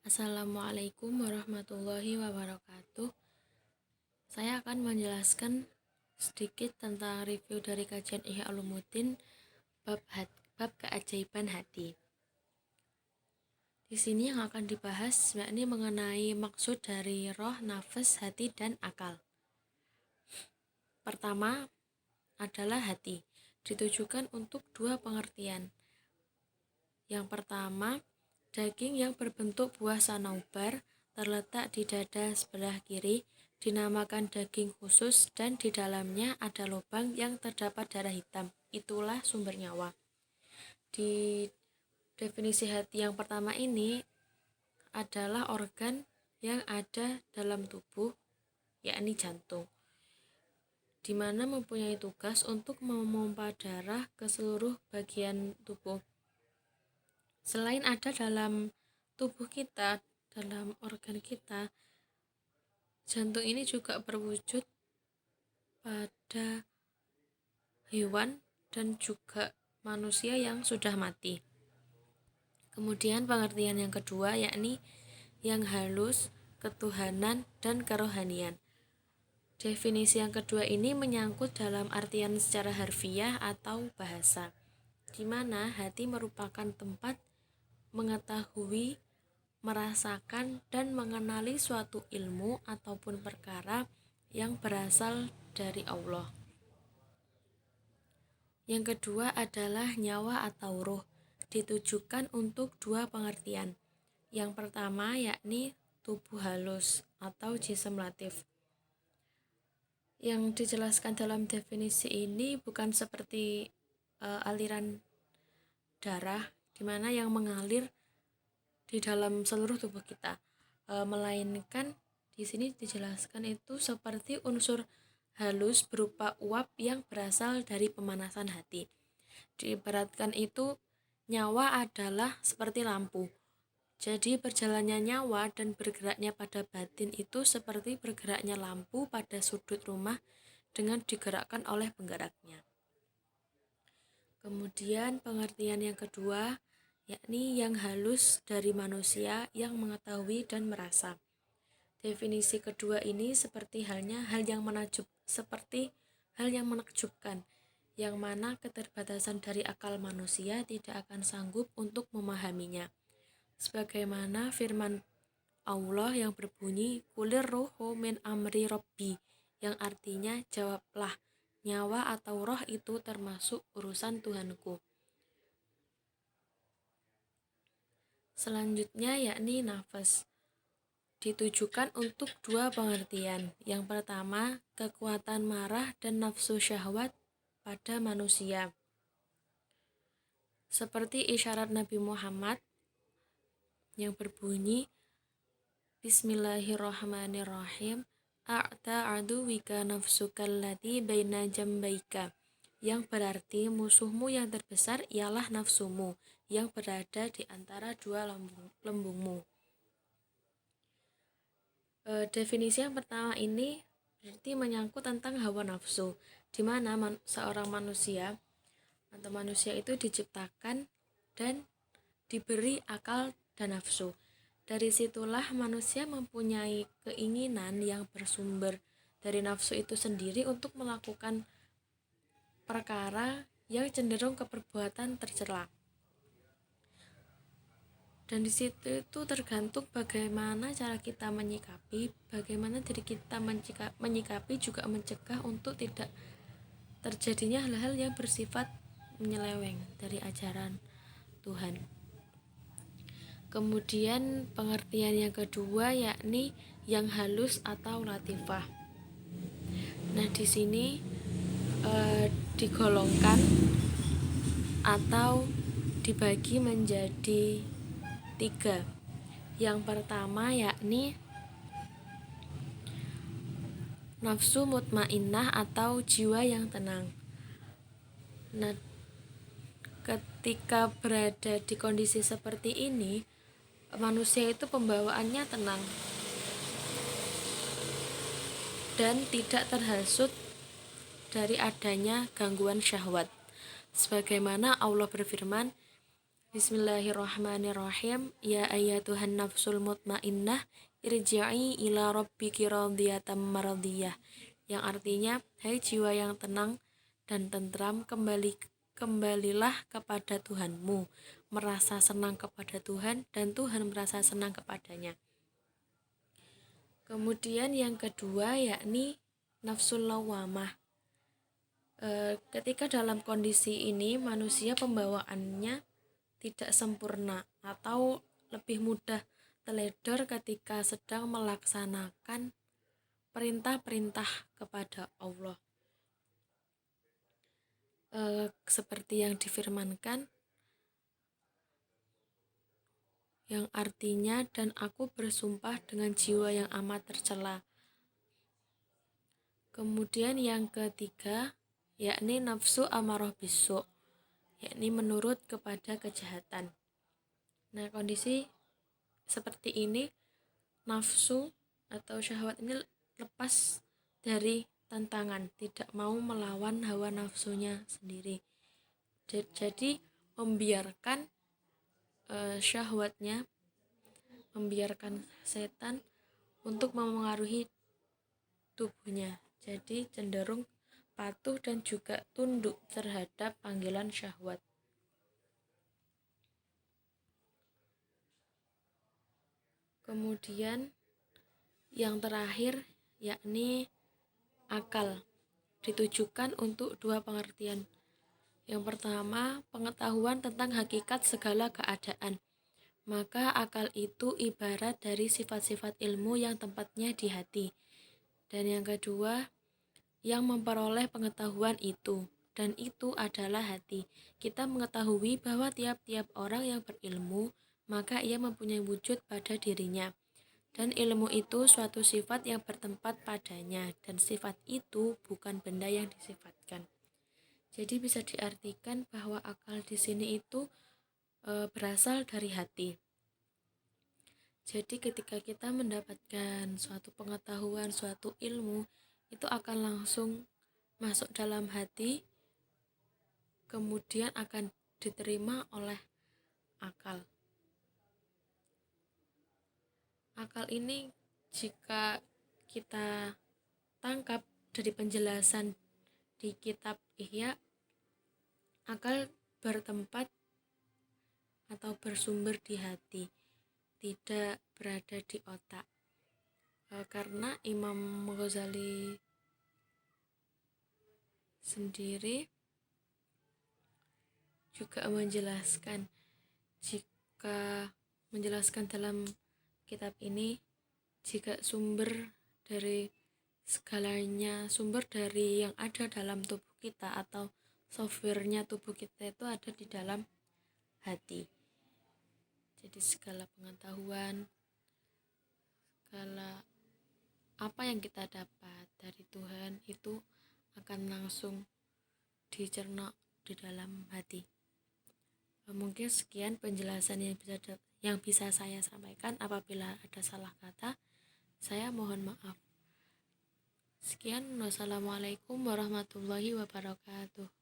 Assalamualaikum warahmatullahi wabarakatuh. Saya akan menjelaskan sedikit tentang review dari kajian Ihya Ulumuddin bab keajaiban hati. Di sini yang akan dibahas yakni mengenai maksud dari roh, nafas, hati, dan akal. Pertama adalah hati, ditujukan untuk dua pengertian. Yang pertama, daging yang berbentuk buah sanaubar terletak di dada sebelah kiri, dinamakan daging khusus dan di dalamnya ada lubang yang terdapat darah hitam. Itulah sumber nyawa. Di definisi hati yang pertama ini adalah organ yang ada dalam tubuh, yakni jantung, di mana mempunyai tugas untuk memompa darah ke seluruh bagian tubuh. Selain ada dalam tubuh kita, dalam organ kita, jantung ini juga berwujud pada hewan dan juga manusia yang sudah mati. Kemudian pengertian yang kedua yakni yang halus, ketuhanan, dan kerohanian. Definisi yang kedua ini menyangkut dalam artian secara harfiah atau bahasa, di mana hati merupakan tempat mengetahui, merasakan, dan mengenali suatu ilmu ataupun perkara yang berasal dari Allah. Yang kedua adalah nyawa atau ruh, ditujukan untuk dua pengertian. Yang pertama yakni tubuh halus atau jism latif. Yang dijelaskan dalam definisi ini bukan seperti aliran darah di mana yang mengalir di dalam seluruh tubuh kita, melainkan di sini dijelaskan itu seperti unsur halus berupa uap yang berasal dari pemanasan hati. Diibaratkan itu nyawa adalah seperti lampu. Jadi berjalannya nyawa dan bergeraknya pada batin itu seperti bergeraknya lampu pada sudut rumah dengan digerakkan oleh penggeraknya. Kemudian pengertian yang kedua yakni yang halus dari manusia yang mengetahui dan merasa. Definisi kedua ini seperti halnya hal yang menakjubkan, yang mana keterbatasan dari akal manusia tidak akan sanggup untuk memahaminya. Sebagaimana firman Allah yang berbunyi kulir ruhu min amri robbi, yang artinya jawablah, nyawa atau roh itu termasuk urusan Tuhanku. Selanjutnya yakni nafas, ditujukan untuk dua pengertian. Yang pertama, kekuatan marah dan nafsu syahwat pada manusia, seperti isyarat Nabi Muhammad yang berbunyi Bismillahirrahmanirrahim, a'ta'adu wika nafsukallati baina jambaika, yang berarti musuhmu yang terbesar ialah nafsumu yang berada di antara dua lembungmu. Definisi yang pertama ini berarti menyangkut tentang hawa nafsu, di mana seorang manusia atau manusia itu diciptakan dan diberi akal dan nafsu. Dari situlah manusia mempunyai keinginan yang bersumber dari nafsu itu sendiri untuk melakukan perkara yang cenderung ke perbuatan tercela. Dan di situ itu tergantung bagaimana cara kita menyikapi, bagaimana diri kita menyikapi juga mencegah untuk tidak terjadinya hal-hal yang bersifat menyeleweng dari ajaran Tuhan. Kemudian pengertian yang kedua yakni yang halus atau latifah. Nah, di sini digolongkan atau dibagi menjadi 3. Yang pertama yakni nafsu mutmainnah atau jiwa yang tenang. Nah, ketika berada di kondisi seperti ini, manusia itu pembawaannya tenang dan tidak terhasut dari adanya gangguan syahwat. Sebagaimana Allah berfirman, Bismillahirrahmanirrahim. Ya ayyatuhan nafsul mutmainnah, irji'i ila rabbiki radiyatan maradiyah. Yang artinya, hai jiwa yang tenang dan tentram, kembalilah kepada Tuhanmu, merasa senang kepada Tuhan dan Tuhan merasa senang kepadanya. Kemudian yang kedua yakni nafsul lawamah. Ketika dalam kondisi ini manusia pembawaannya tidak sempurna atau lebih mudah teledor ketika sedang melaksanakan perintah-perintah kepada Allah. Seperti yang difirmankan, yang artinya, dan aku bersumpah dengan jiwa yang amat tercela. Kemudian yang ketiga yakni nafsu amarah bisu, yakni menurut kepada kejahatan. Nah, kondisi seperti ini, nafsu atau syahwat ini lepas dari tantangan, tidak mau melawan hawa nafsunya sendiri. Jadi membiarkan syahwatnya, membiarkan setan untuk memengaruhi tubuhnya. Jadi cenderung patuh dan juga tunduk terhadap panggilan syahwat. Kemudian yang terakhir yakni akal, ditujukan untuk dua pengertian. Yang pertama, pengetahuan tentang hakikat segala keadaan. Maka akal itu ibarat dari sifat-sifat ilmu yang tempatnya di hati. Dan yang kedua, yang memperoleh pengetahuan itu, dan itu adalah hati. Kita mengetahui bahwa tiap-tiap orang yang berilmu, maka ia mempunyai wujud pada dirinya. Dan ilmu itu suatu sifat yang bertempat padanya, dan sifat itu bukan benda yang disifatkan. Jadi bisa diartikan bahwa akal di sini itu berasal dari hati. Jadi ketika kita mendapatkan suatu pengetahuan, suatu ilmu, itu akan langsung masuk dalam hati, kemudian akan diterima oleh akal. Akal ini jika kita tangkap dari penjelasan di kitab Ihya, akal bertempat atau bersumber di hati, tidak berada di otak. Karena Imam Ghazali sendiri juga menjelaskan, jika menjelaskan dalam kitab ini, jika sumber dari segalanya, sumber dari yang ada dalam tubuh kita atau softwarenya tubuh kita itu ada di dalam hati. Jadi segala pengetahuan, segala apa yang kita dapat dari Tuhan itu akan langsung dicerna di dalam hati. Mungkin sekian penjelasan yang bisa saya sampaikan. Apabila ada salah kata, saya mohon maaf. Sekian, wassalamualaikum warahmatullahi wabarakatuh.